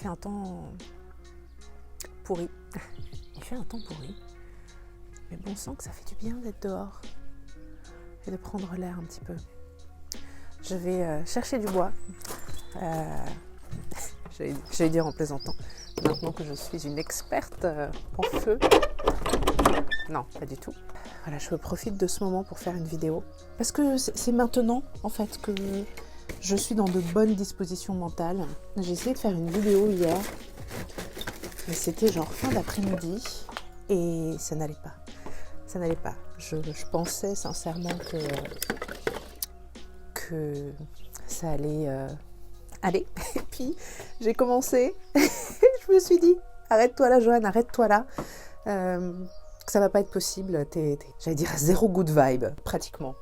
fait un temps pourri. Il fait un temps pourri. Mais bon sang que ça fait du bien d'être dehors et de prendre l'air un petit peu. Je vais chercher du bois. J'allais dire en plaisantant. Maintenant que je suis une experte en feu. Non, pas du tout. Voilà, je profite de ce moment pour faire une vidéo. Parce que c'est maintenant, en fait, que je suis dans de bonnes dispositions mentales. J'ai essayé de faire une vidéo hier. Mais c'était genre fin d'après-midi. Et ça n'allait pas. Ça n'allait pas. Je pensais sincèrement que ça allait aller. Et puis, j'ai commencé. Je me suis dit, arrête-toi là, Joanne, arrête-toi là. Ça va pas être possible. J'allais dire zéro good vibe. Pratiquement.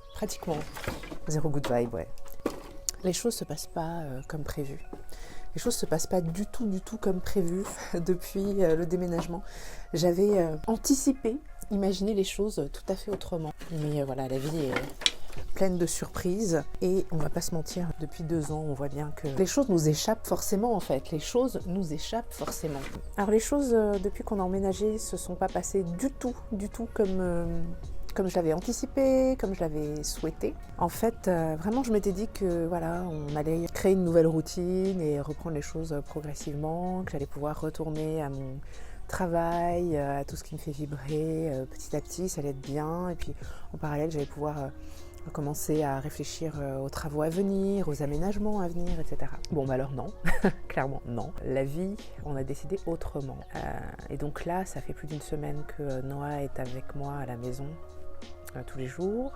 Zéro good vibe, ouais. Les choses se passent pas comme prévu. Les choses se passent pas du tout comme prévu depuis le déménagement. J'avais anticipé, imaginé les choses tout à fait autrement. Mais voilà, la vie est pleine de surprises et on va pas se mentir, depuis 2 ans, on voit bien que les choses nous échappent forcément en fait. Les choses nous échappent forcément. Alors les choses, depuis qu'on a emménagé, se sont pas passées du tout comme je l'avais anticipé, comme je l'avais souhaité. En fait, vraiment, je m'étais dit que voilà, on allait créer une nouvelle routine et reprendre les choses progressivement, que j'allais pouvoir retourner à mon travail, à tout ce qui me fait vibrer petit à petit, ça allait être bien. Et puis, en parallèle, j'allais pouvoir commencer à réfléchir aux travaux à venir, aux aménagements à venir, etc. Bon, bah alors non, clairement non. La vie, on a décidé autrement. Et donc là, ça fait plus d'1 semaine que Noah est avec moi à la maison tous les jours.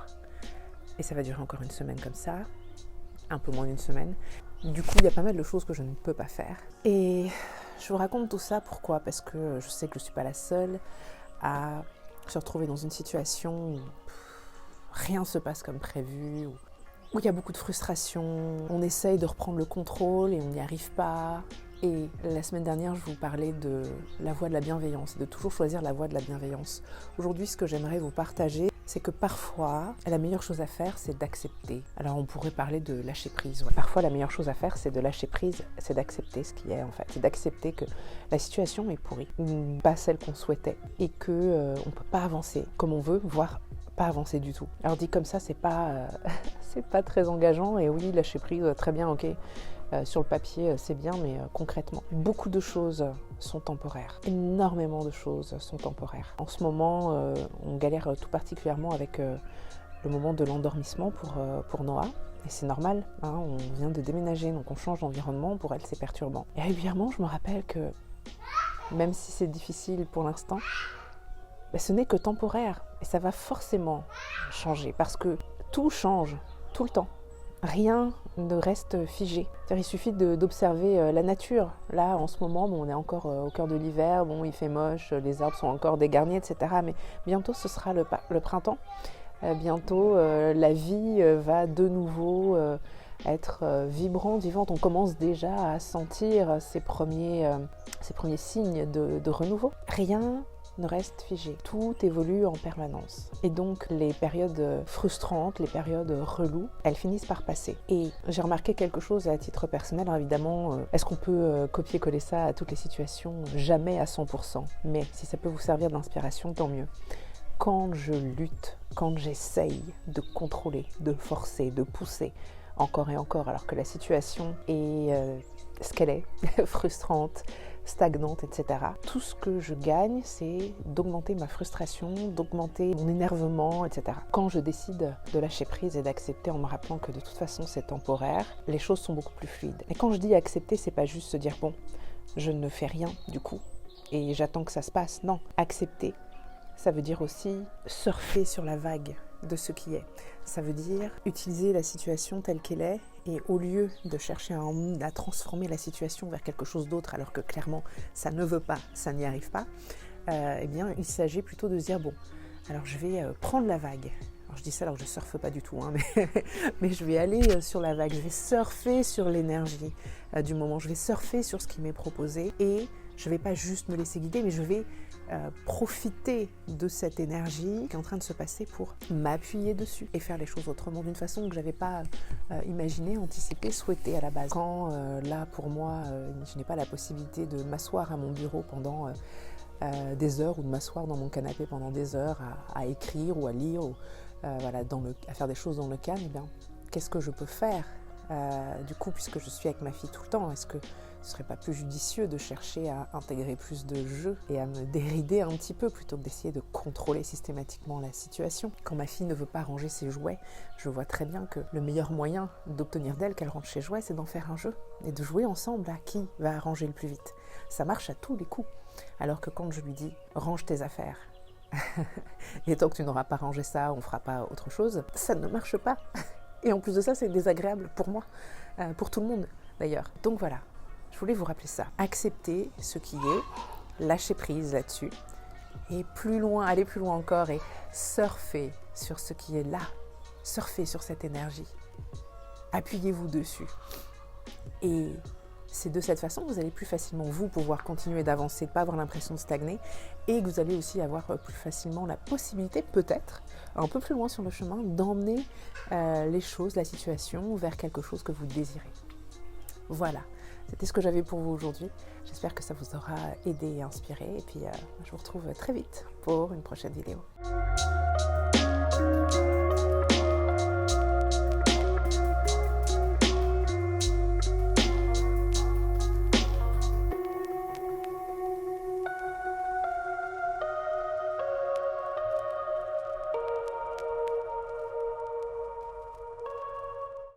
Et ça va durer encore 1 semaine comme ça, un peu moins d'1 semaine. Du coup, il y a pas mal de choses que je ne peux pas faire. Et je vous raconte tout ça, pourquoi ? Parce que je sais que je ne suis pas la seule à se retrouver dans une situation où rien ne se passe comme prévu, où il y a beaucoup de frustration, on essaye de reprendre le contrôle et on n'y arrive pas. Et la semaine dernière, je vous parlais de la voie de la bienveillance, de toujours choisir la voie de la bienveillance. Aujourd'hui, ce que j'aimerais vous partager, c'est que parfois, la meilleure chose à faire, c'est d'accepter. Alors, on pourrait parler de lâcher prise. Ouais. Parfois, la meilleure chose à faire, c'est de lâcher prise, c'est d'accepter ce qui est, en fait. C'est d'accepter que la situation est pourrie, ou pas celle qu'on souhaitait, et qu'on ne peut pas avancer comme on veut, voire pas avancer du tout. Alors, dit comme ça, c'est pas très engageant, et oui, lâcher prise, très bien, ok. Sur le papier, c'est bien, mais concrètement, beaucoup de choses sont temporaires. Énormément de choses sont temporaires. En ce moment, on galère tout particulièrement avec le moment de l'endormissement pour Noah. Et c'est normal, hein, on vient de déménager, donc on change d'environnement. Pour elle, c'est perturbant. Et régulièrement, je me rappelle que, même si c'est difficile pour l'instant, ce n'est que temporaire. Et ça va forcément changer, parce que tout change, tout le temps. Rien ne reste figé. Il suffit d'observer la nature. Là, en ce moment, on est encore au cœur de l'hiver, il fait moche, les arbres sont encore dégarnis, etc. Mais bientôt, ce sera le printemps. Bientôt, la vie va de nouveau être vibrante, vivante. On commence déjà à sentir ces premiers signes de renouveau. Rien ne reste figé. Tout évolue en permanence. Et donc, les périodes frustrantes, les périodes reloues, elles finissent par passer. Et j'ai remarqué quelque chose à titre personnel. Alors évidemment, est-ce qu'on peut copier-coller ça à toutes les situations ? Jamais à 100%. Mais si ça peut vous servir d'inspiration, tant mieux. Quand je lutte, quand j'essaye de contrôler, de forcer, de pousser, encore et encore, alors que la situation est ce qu'elle est, frustrante, stagnante, etc. Tout ce que je gagne, c'est d'augmenter ma frustration, d'augmenter mon énervement, etc. Quand je décide de lâcher prise et d'accepter en me rappelant que de toute façon c'est temporaire, les choses sont beaucoup plus fluides. Et quand je dis accepter, c'est pas juste se dire bon, je ne fais rien du coup et j'attends que ça se passe. Non, accepter, ça veut dire aussi surfer sur la vague de ce qui est. Ça veut dire utiliser la situation telle qu'elle est et au lieu de chercher à transformer la situation vers quelque chose d'autre alors que clairement ça ne veut pas, ça n'y arrive pas, eh bien il s'agit plutôt de se dire bon, alors je vais prendre la vague. Alors je dis ça alors que je ne surfe pas du tout, hein, mais je vais aller sur la vague, je vais surfer sur l'énergie du moment, je vais surfer sur ce qui m'est proposé et je ne vais pas juste me laisser guider, mais je vais profiter de cette énergie qui est en train de se passer pour m'appuyer dessus et faire les choses autrement, d'une façon que je n'avais pas imaginé, anticipé, souhaité à la base. Quand là, pour moi, je n'ai pas la possibilité de m'asseoir à mon bureau pendant des heures ou de m'asseoir dans mon canapé pendant des heures à écrire ou à lire ou voilà, à faire des choses dans le calme, eh bien, qu'est-ce que je peux faire du coup, puisque je suis avec ma fille tout le temps? Est-ce que ce ne serait pas plus judicieux de chercher à intégrer plus de jeux et à me dérider un petit peu plutôt que d'essayer de contrôler systématiquement la situation? Quand ma fille ne veut pas ranger ses jouets, je vois très bien que le meilleur moyen d'obtenir d'elle qu'elle range ses jouets, c'est d'en faire un jeu et de jouer ensemble à qui va ranger le plus vite. Ça marche à tous les coups. Alors que quand je lui dis « range tes affaires », et tant que tu n'auras pas rangé ça, on ne fera pas autre chose, ça ne marche pas. Et en plus de ça, c'est désagréable pour moi, pour tout le monde d'ailleurs. Donc voilà, je voulais vous rappeler ça. Accepter ce qui est, lâcher prise là-dessus, et plus loin, aller plus loin encore et surfer sur ce qui est là. Surfer sur cette énergie. Appuyez-vous dessus. Et c'est de cette façon que vous allez plus facilement, vous, pouvoir continuer d'avancer, de ne pas avoir l'impression de stagner, et que vous allez aussi avoir plus facilement la possibilité, peut-être, un peu plus loin sur le chemin, d'emmener les choses, la situation, vers quelque chose que vous désirez. Voilà, c'était ce que j'avais pour vous aujourd'hui. J'espère que ça vous aura aidé et inspiré, et puis je vous retrouve très vite pour une prochaine vidéo.